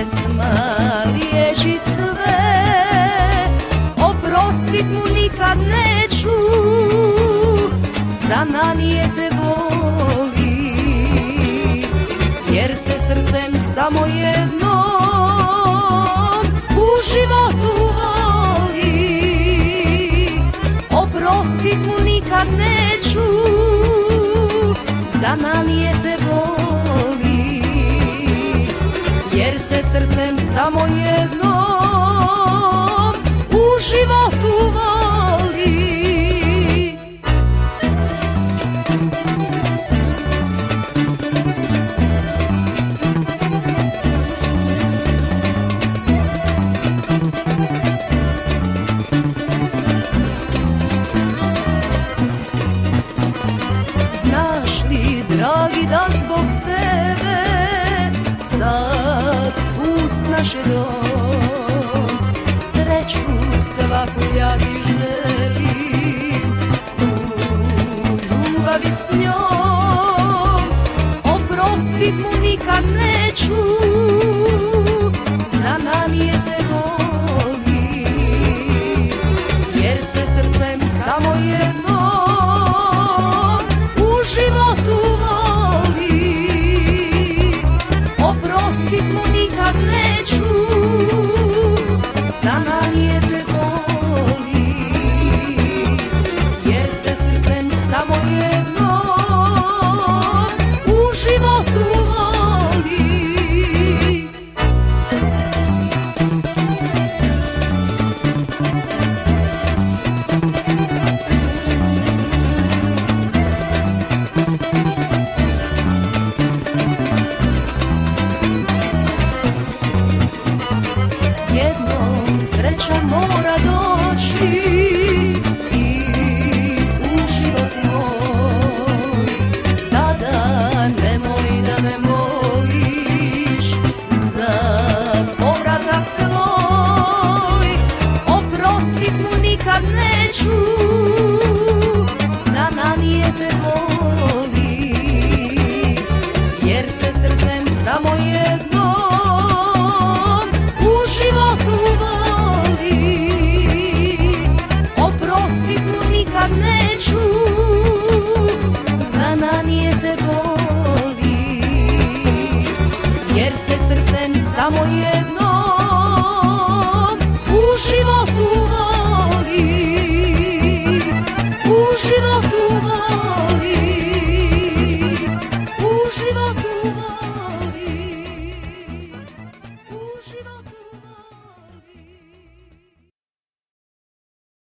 pjesma liječi sve. Oprostit mu nikad neću, za nanijete boli, jer se srcem samo jednom u životu voli. Oprostit mu nikad neću, za nanijete boli, jer se srcem samo jednom u životu voli. Znaš li, dragi, da zbog tebe sad usnaše dom, sreću svaku ja ti želim, u ljubavi s njom. Oprostit mu nikad neću, za nanijete boli, jer se srcem samo jednom u životu voli. Oprostit mu nikad neću, za nanijete boli, jer se srcem samo jednom u životu voli. Jednom sreća mora doći i u život moj, tada nemoj da me moliš za povratak tvoj. Oprostit mu nikad neću, za nanijete boli, jer se srcem samo jednom u životu voli. Oprostit mu nikad neću, za nanijete boli, jer se srcem samo jednom